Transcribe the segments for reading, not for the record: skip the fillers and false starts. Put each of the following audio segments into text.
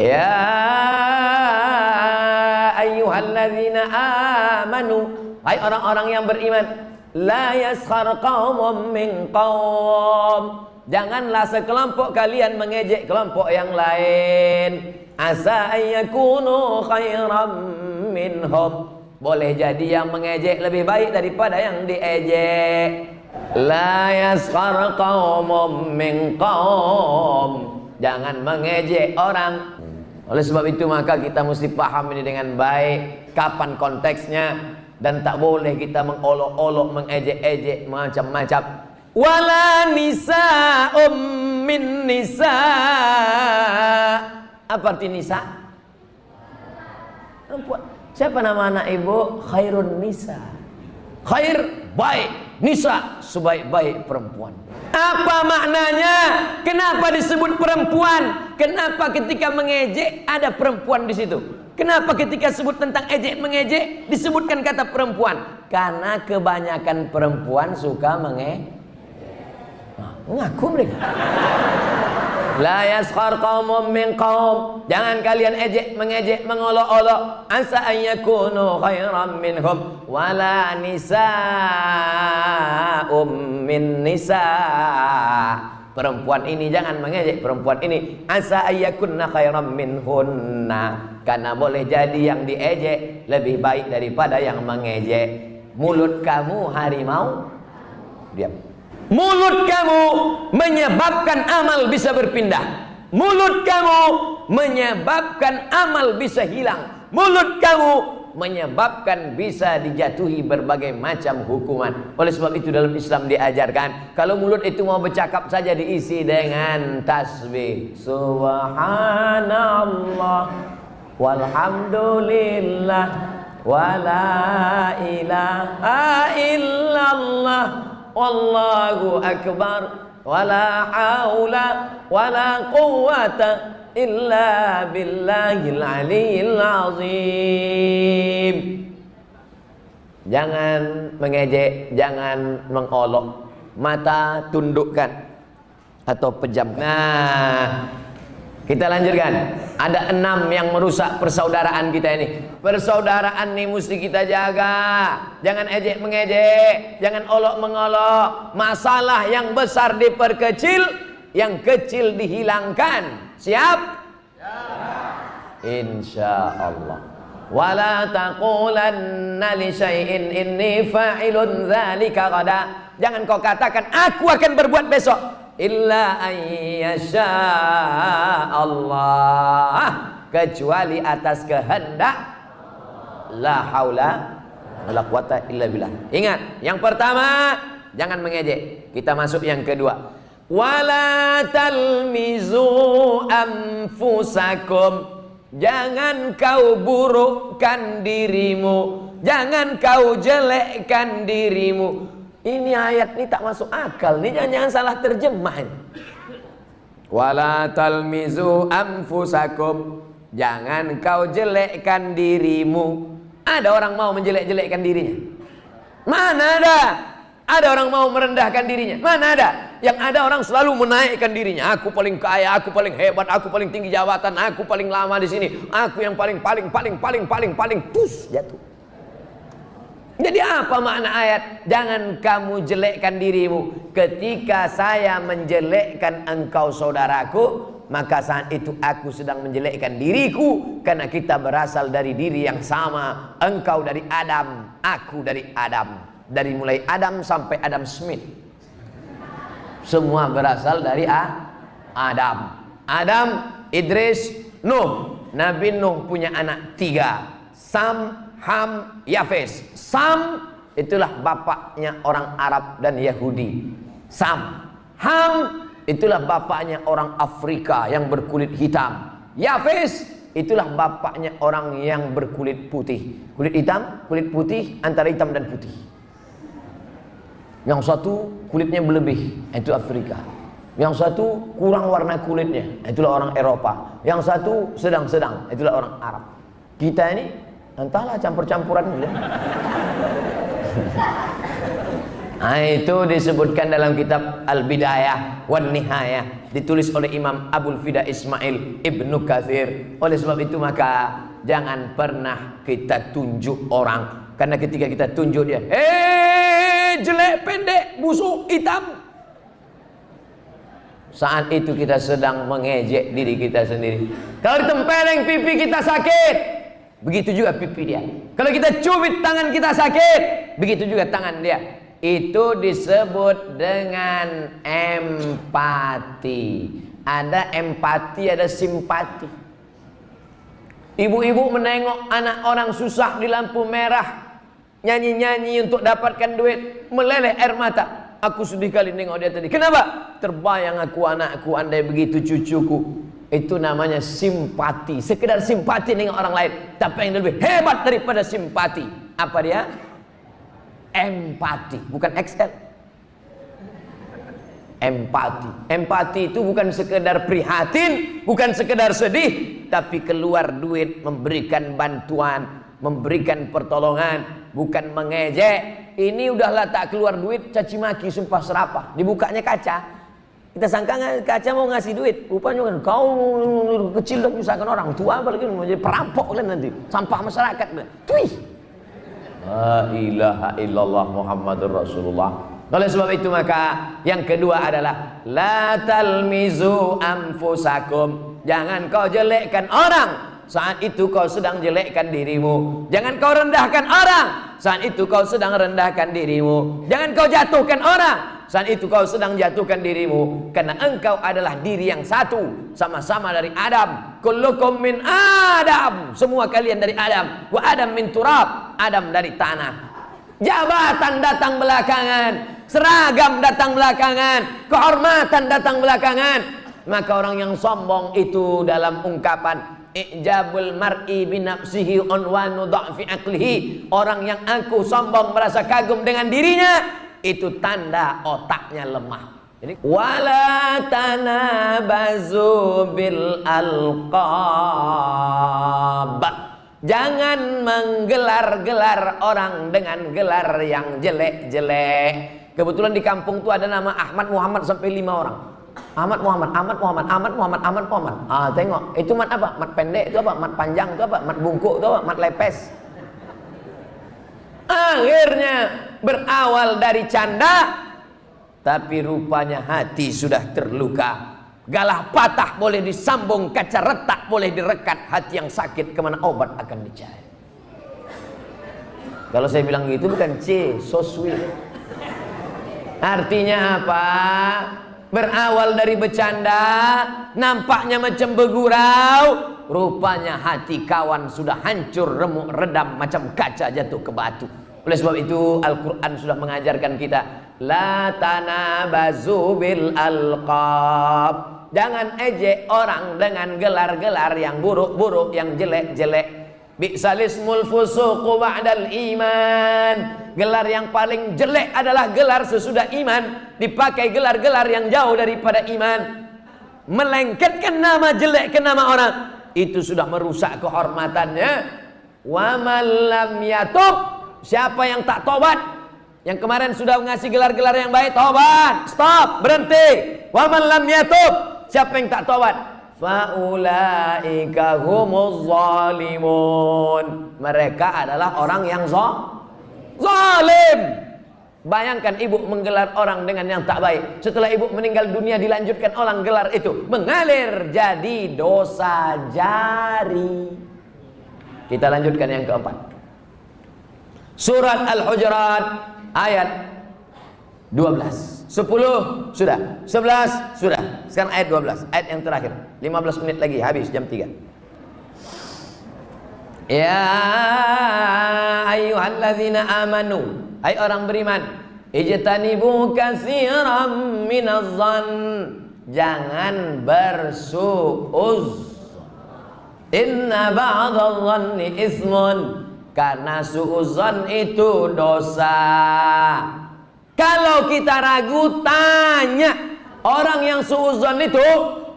Ya ayyuhalladzina amanu, hai orang-orang yang beriman, la yaskhar qaumun min qaum, janganlah sekelompok kalian mengejek kelompok yang lain. Asa ayyakunu khairam minhum, boleh jadi yang mengejek lebih baik daripada yang diejek. La yaskhar qaumun min qaum, jangan mengejek orang. Oleh sebab itu maka kita mesti paham ini dengan baik, kapan konteksnya, dan tak boleh kita mengolok-olok, mengejek-ejek macam-macam. Wala nisa'um min nisa'. Apa arti nisa? Perempuan. Siapa nama anak ibu? Khairun nisa. Khair, baik. Nisa, sebaik-baik perempuan. Apa maknanya? Kenapa disebut perempuan? Kenapa ketika mengejek ada perempuan di situ? Kenapa ketika sebut tentang ejek mengejek disebutkan kata perempuan? Karena kebanyakan perempuan suka mengejek. Ngaku mereka. La yaskhar qaumun min qaum, jangan kalian ejek mengejek mengolok-olok. Asa ayyakunu khairam minhum, wala nisa'um min nisa'. Perempuan ini jangan mengejek perempuan ini. Asa ayyakunna khairam minhunna, karena boleh jadi yang diejek lebih baik daripada yang mengejek. Mulut kamu harimau, diam. Mulut kamu menyebabkan amal bisa berpindah. Mulut kamu menyebabkan amal bisa hilang. Mulut kamu menyebabkan bisa dijatuhi berbagai macam hukuman. Oleh sebab itu dalam Islam diajarkan, kalau mulut itu mau bercakap saja diisi dengan tasbih. Subhanallah walhamdulillah wala ilaha illallah wallahu akbar, wala haula wala quwwata illa billahil aliyil azim. Jangan mengejek, jangan mengolok. Mata tundukkan atau pejam. Nah, kita lanjutkan. Ada 6 yang merusak persaudaraan kita ini. Persaudaraan ini mesti kita jaga. Jangan ejek mengejek, jangan olok mengolok. Masalah yang besar diperkecil, yang kecil dihilangkan. Siap? Insya Allah. Wala taqulanna li syai'in inni fa'ilun dzalika ghadan. Jangan kau katakan aku akan berbuat besok. Illa ayyasha Allah, kecuali atas kehendak. La haula wala quwata illa billah. Ingat, yang pertama jangan mengejek. Kita masuk yang kedua. Wala talmizu anfusakum, jangan kau burukkan dirimu, jangan kau jelekkan dirimu. Ini ayat ini tak masuk akal. Ini jangan salah terjemah. Wala talmizu anfusakum, jangan kau jelekkan dirimu. Ada orang mau menjelek-jelekkan dirinya? Mana ada? Ada orang mau merendahkan dirinya? Mana ada? Yang ada orang selalu menaikkan dirinya. Aku paling kaya, aku paling hebat, aku paling tinggi jabatan, aku paling lama di sini, aku yang paling tus jatuh. Jadi apa makna ayat? Jangan kamu jelekkan dirimu. Ketika saya menjelekkan engkau saudaraku, maka saat itu aku sedang menjelekkan diriku. Karena kita berasal dari diri yang sama. Engkau dari Adam, aku dari Adam. Dari mulai Adam sampai Adam Smith, semua berasal dari Adam. Adam, Idris, Nuh. Nabi Nuh punya anak 3, Sam, Ham, Yafes. Sam itulah bapaknya orang Arab dan Yahudi. Sam. Ham itulah bapaknya orang Afrika yang berkulit hitam. Yafes itulah bapaknya orang yang berkulit putih. Kulit hitam, kulit putih, antara hitam dan putih. Yang satu kulitnya berlebih, itu Afrika. Yang satu kurang warna kulitnya, itulah orang Eropa. Yang satu sedang-sedang, itulah orang Arab. Kita ini entahlah campur-campuran. Itu disebutkan dalam kitab Al-Bidayah wan Nihayah, ditulis oleh Imam Abul Fida Ismail Ibnu Katsir. Oleh sebab itu maka jangan pernah kita tunjuk orang, karena ketika kita tunjuk dia, jelek, pendek, busuk, hitam, saat itu kita sedang mengejek diri kita sendiri. Kalau ditempeleng pipi kita sakit, begitu juga pipi dia. Kalau kita cubit tangan kita sakit, begitu juga tangan dia. Itu disebut dengan empati. Ada empati, ada simpati. Ibu-ibu menengok anak orang susah di lampu merah, nyanyi-nyanyi untuk dapatkan duit, meleleh air mata. Aku sedih kali nengok dia tadi. Kenapa? Terbayang aku anakku, andai begitu cucuku. Itu namanya simpati. Sekedar simpati nengok orang lain. Tapi yang lebih hebat daripada simpati, apa dia? Empati, bukan XL. Empati. Empati itu bukan sekedar prihatin, bukan sekedar sedih, tapi keluar duit, memberikan bantuan, memberikan pertolongan, bukan mengejek. Ini udahlah tak keluar duit, caci maki, sumpah serapah. Dibukanya kaca, kita sangka kaca mau ngasih duit, rupanya kan kau kecil dan menyusahkan orang tua, apalagi mau jadi perampok kan nanti, sampah masyarakat. Tuih. La ilaha illallah Muhammadur Rasulullah. Oleh sebab itu maka yang kedua adalah la talmizu anfusakum. Jangan kau jelekkan orang, saat itu kau sedang jelekkan dirimu. Jangan kau rendahkan orang, saat itu kau sedang rendahkan dirimu. Jangan kau jatuhkan orang, saat itu kau sedang jatuhkan dirimu. Karena engkau adalah diri yang satu, sama-sama dari Adam. Kullukum min Adam, semua kalian dari Adam. Wa Adam min turab, Adam dari tanah. Jabatan datang belakangan, seragam datang belakangan, kehormatan datang belakangan. Maka orang yang sombong itu dalam ungkapan ijabul mar'i binafsihi unwanu dha'fi aqlihi, orang yang aku sombong merasa kagum dengan dirinya, itu tanda otaknya lemah. Jadi wala tanabazu bil alqab. Jangan menggelar-gelar orang dengan gelar yang jelek-jelek. Kebetulan di kampung tuh ada nama Ahmad Muhammad sampai 5 orang. Ahmad Muhammad, Ahmad Muhammad, Ahmad Muhammad, Ahmad Muhammad. Tengok, itu mat apa? Mat pendek itu apa? Mat panjang itu apa? Mat bungkuk itu apa? Mat lepes. Akhirnya berawal dari canda, tapi rupanya hati sudah terluka. Galah patah boleh disambung, kaca retak boleh direkat, hati yang sakit kemana obat akan dicari. Kalau saya bilang gitu bukan so sweet. Artinya apa? Berawal dari bercanda, nampaknya macam bergurau, rupanya hati kawan sudah hancur, remuk, redam macam kaca jatuh ke batu. Oleh sebab itu Al-Quran sudah mengajarkan kita, la tanabazu bil alqab. Jangan ejek orang dengan gelar-gelar yang buruk-buruk, yang jelek-jelek. Bi'salismul fusuqu ba'dal iman. Gelar yang paling jelek adalah gelar sesudah iman. Dipakai gelar-gelar yang jauh daripada iman. Melengketkan nama jelek ke nama orang, itu sudah merusak kehormatannya. Wa man lam yatub, siapa yang tak tobat, yang kemarin sudah ngasih gelar-gelar yang baik, tobat, stop, berhenti. Wa man lam yatub, siapa yang tak tobat, faulaika humuz zalimun, mereka adalah orang yang zalim. Bayangkan ibu menggelar orang dengan yang tak baik, setelah ibu meninggal dunia dilanjutkan orang gelar itu, mengalir jadi dosa jari. Kita lanjutkan yang keempat, Surat Al-Hujurat ayat 12. 10 sudah, 11 sudah. Sekarang ayat 12, ayat yang terakhir. 15 menit lagi habis jam 3. Ya ayyuhalladzina amanu, hai orang beriman, ijtanibu katsiran minadh-dhann, jangan bersuuz. Inna ba'dadh-dhanni ismun, karena suuzon itu dosa. Kalau kita ragu, tanya orang yang suuzon itu,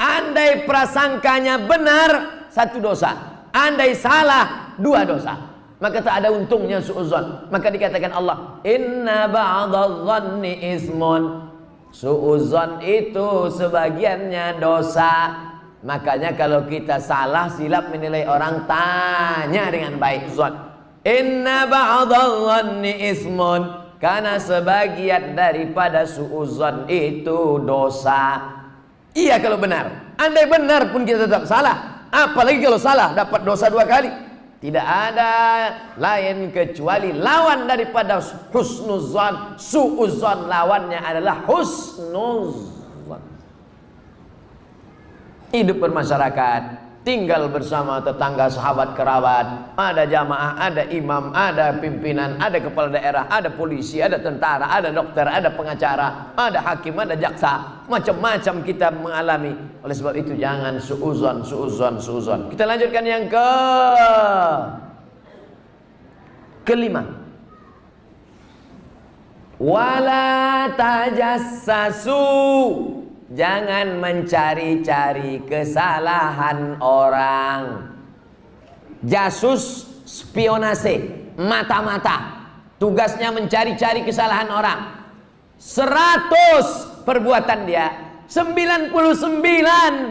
andai prasangkanya benar, 1 dosa, andai salah 2 dosa. maka tak ada untungnya suudzon. Maka dikatakan Allah, inna ba'dadh-dhanni ismun. Suudzon itu sebagiannya dosa. Makanya kalau kita salah silap menilai orang, tanya dengan baik. Zon, inna ba'dadh-dhanni ismun, karena sebagian daripada suudzon itu dosa. Iya kalau benar. Andai benar pun kita tetap salah. Apalagi kalau salah dapat dosa 2 kali. Tidak ada lain kecuali lawan daripada husnuzan. Su'uzan lawannya adalah husnuzan. Hidup bermasyarakat, tinggal bersama tetangga, sahabat, kerabat, ada jamaah, ada imam, ada pimpinan, ada kepala daerah, ada polisi, ada tentara, ada dokter, ada pengacara, ada hakim, ada jaksa. Macam-macam kita mengalami. Oleh sebab itu jangan suudzon, suudzon, suudzon. Kita lanjutkan yang kelima. Wala tajassasu. Jangan mencari-cari kesalahan orang. Jasus, spionase, mata-mata. Tugasnya mencari-cari kesalahan orang. 100 perbuatan dia, 99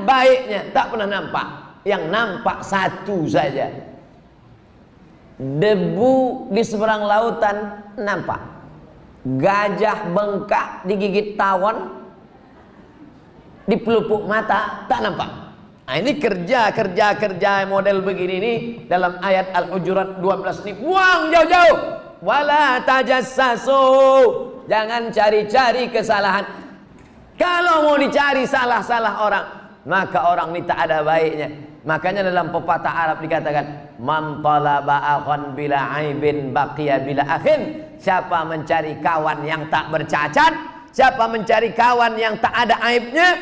baiknya, tak pernah nampak. Yang nampak 1 saja. Debu di seberang lautan nampak. Gajah bengkak digigit tawon, di pelupuk mata tak nampak. Nah, ini kerja model begini nih dalam ayat Al-Hujurat 12 ini buang jauh-jauh. Wala tajassasu. Jangan cari-cari kesalahan. Kalau mau dicari salah-salah orang, maka orang ini tak ada baiknya. Makanya dalam pepatah Arab dikatakan, man talaba akhan bila aibin baqiya bila akhin. Siapa mencari kawan yang tak bercacat, siapa mencari kawan yang tak ada aibnya,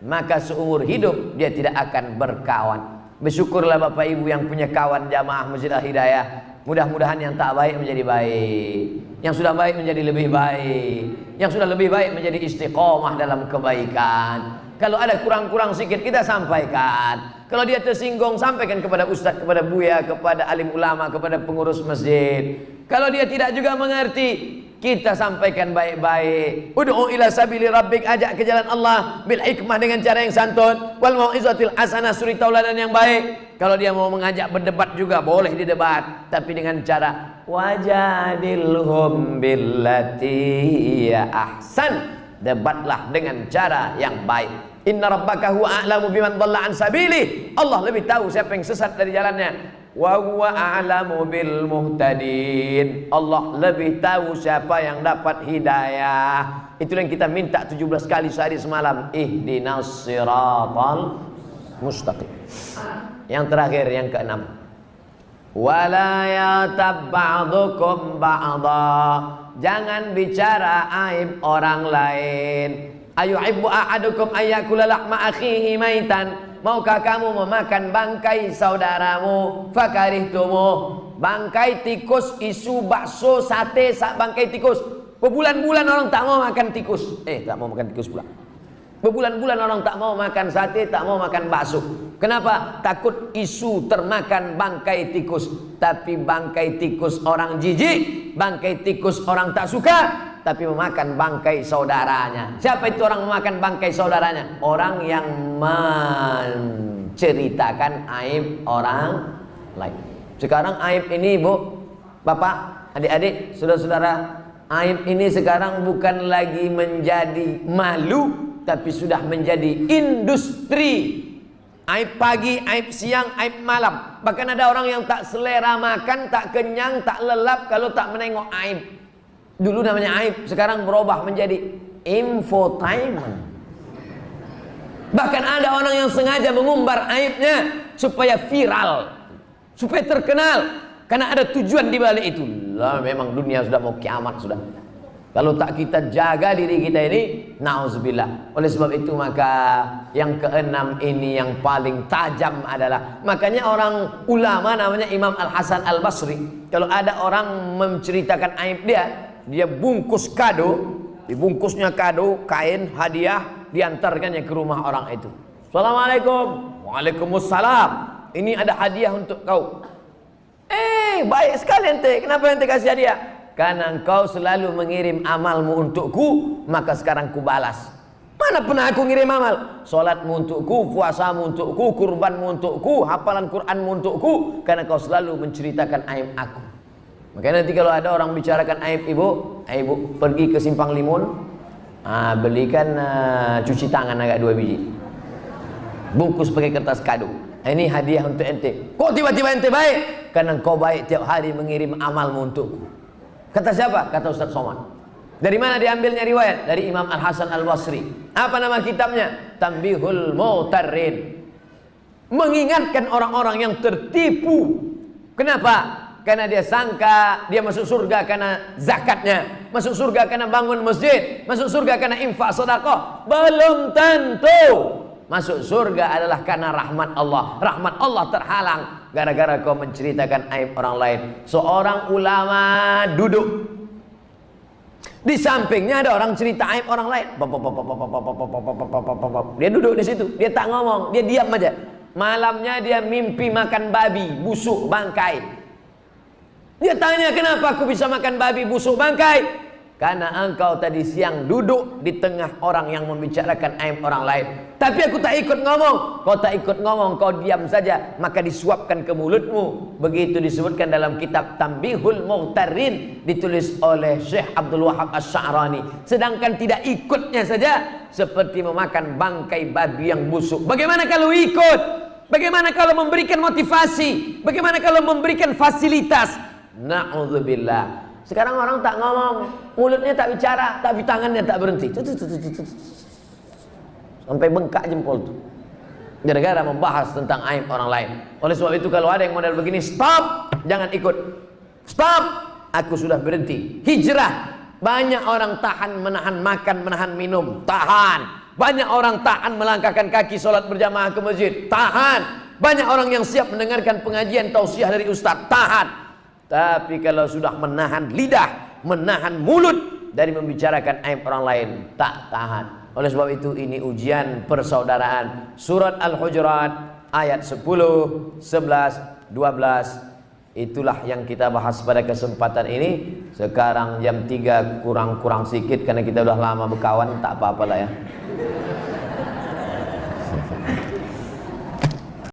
maka seumur hidup dia tidak akan berkawan. Bersyukurlah Bapak Ibu yang punya kawan jamaah Masjid Al-Hidayah. Mudah-mudahan yang tak baik menjadi baik, yang sudah baik menjadi lebih baik, yang sudah lebih baik menjadi istiqomah dalam kebaikan. Kalau ada kurang-kurang sedikit kita sampaikan. Kalau dia tersinggung, sampaikan kepada ustaz, kepada buya, kepada alim ulama, kepada pengurus masjid. Kalau dia tidak juga mengerti, kita sampaikan baik-baik. Ud'u ila sabili rabbik, ajak ke jalan Allah bil hikmah, dengan cara yang santun, wal mau'izatil hasanah, suri tauladan yang baik. Kalau dia mau mengajak berdebat juga boleh didebat, tapi dengan cara wajadilhum billati ya ahsan. Debatlah dengan cara yang baik. Inna rabbaka huwa a'lamu biman dhalla an sabili. Allah lebih tahu siapa yang sesat dari jalannya. Wa huwa a'lamu bil muhtadin. Allah lebih tahu siapa yang dapat hidayah. Itulah yang kita minta 17 kali sehari semalam. Ihdinas siratal mustaqim. Yang terakhir, yang keenam. Wala yatab ba'dukum ba'dha. Jangan bicara aib orang lain. Ayuhibbu ahadukum ayyakula lahma akhihi maitan. Maukah kamu memakan bangkai saudaramu? Fakarihtumuh. Bangkai tikus, isu, bakso, sate, bangkai tikus. Berbulan-bulan orang tak mau makan tikus. Tak mau makan tikus pula. Berbulan-bulan orang tak mau makan sate, tak mau makan bakso. Kenapa? Takut isu termakan bangkai tikus. Tapi bangkai tikus orang jijik, bangkai tikus orang tak suka, tapi memakan bangkai saudaranya. Siapa itu orang memakan bangkai saudaranya? Orang yang menceritakan aib orang lain. Sekarang aib ini, Bu, Bapak, adik-adik, saudara-saudara, aib ini sekarang bukan lagi menjadi malu, tapi sudah menjadi industri. Aib pagi, aib siang, aib malam. Bahkan ada orang yang tak selera makan, tak kenyang, tak lelap kalau tak menengok aib. Dulu namanya aib, sekarang berubah menjadi infotainment. Bahkan ada orang yang sengaja mengumbar aibnya supaya viral, supaya terkenal, karena ada tujuan di balik itu. Lah, memang dunia sudah mau kiamat sudah. Kalau tak kita jaga diri kita ini, na'udzubillah. Oleh sebab itu maka yang keenam ini yang paling tajam adalah, makanya orang ulama namanya Imam Al-Hasan Al-Basri, kalau ada orang menceritakan aib dia bungkus kado, dibungkusnya kado, kain, hadiah, diantarkannya ke rumah orang itu. Assalamualaikum. Waalaikumsalam. Ini ada hadiah untuk kau. baik sekali ente. Kenapa ente kasih hadiah? Karena engkau selalu mengirim amalmu untukku, maka sekarang ku balas. Mana pernah aku ngirim amal? Salatmu untukku, puasamu untukku, kurbanmu untukku, hafalan Qur'anmu untukku, karena kau selalu menceritakan aib aku. Makanya nanti kalau ada orang bicarakan aib ibu pergi ke Simpang Limun, belikan cuci tangan agak 2 biji, bungkus pakai kertas kado. Ini hadiah untuk ente. Kok tiba-tiba ente baik? Karena kau baik tiap hari mengirim amalmu untukku. Kata siapa? Kata Ustaz Somad. Dari mana diambilnya riwayat? Dari Imam Al-Hasan Al-Basri. Apa nama kitabnya? Tanbihul Mu'tarrin. Mengingatkan orang-orang yang tertipu. Kenapa? Karena dia sangka dia masuk surga karena zakatnya, masuk surga karena bangun masjid, masuk surga karena infak sedekah. Belum tentu. Masuk surga adalah karena rahmat Allah. Rahmat Allah terhalang gara-gara kau menceritakan aib orang lain. Seorang ulama duduk, di sampingnya ada orang cerita aib orang lain. Dia duduk di situ, dia tak ngomong, dia diam aja. Malamnya dia mimpi makan babi busuk bangkai. Dia tanya, kenapa aku bisa makan babi busuk bangkai? Karena engkau tadi siang duduk di tengah orang yang membicarakan aib orang lain. Tapi aku tak ikut ngomong. Kau tak ikut ngomong, kau diam saja, maka disuapkan ke mulutmu. Begitu disebutkan dalam kitab Tanbihul Mu'tarrin, ditulis oleh Syekh Abdul Wahab Asy-Sya'rani. Sedangkan tidak ikutnya saja seperti memakan bangkai babi yang busuk. Bagaimana kalau ikut? Bagaimana kalau memberikan motivasi? Bagaimana kalau memberikan fasilitas? Na'udzubillah. Sekarang orang tak ngomong, mulutnya tak bicara, tapi tangannya tak berhenti. Sampai bengkak jempol tuh. Gara-gara membahas tentang aib orang lain. Oleh sebab itu kalau ada yang model begini, stop, jangan ikut. Stop, aku sudah berhenti. Hijrah. Banyak orang tahan menahan makan, menahan minum, tahan. Banyak orang tahan melangkahkan kaki sholat berjamaah ke masjid, tahan. Banyak orang yang siap mendengarkan pengajian tausiah dari ustaz, tahan. Tapi kalau sudah menahan lidah, menahan mulut dari membicarakan aib orang lain, tak tahan. Oleh sebab itu ini ujian persaudaraan. Surat Al-Hujurat ayat 10, 11, 12. Itulah yang kita bahas pada kesempatan ini. Sekarang jam 3 kurang-kurang sedikit karena kita udah lama berkawan, tak apa-apalah ya.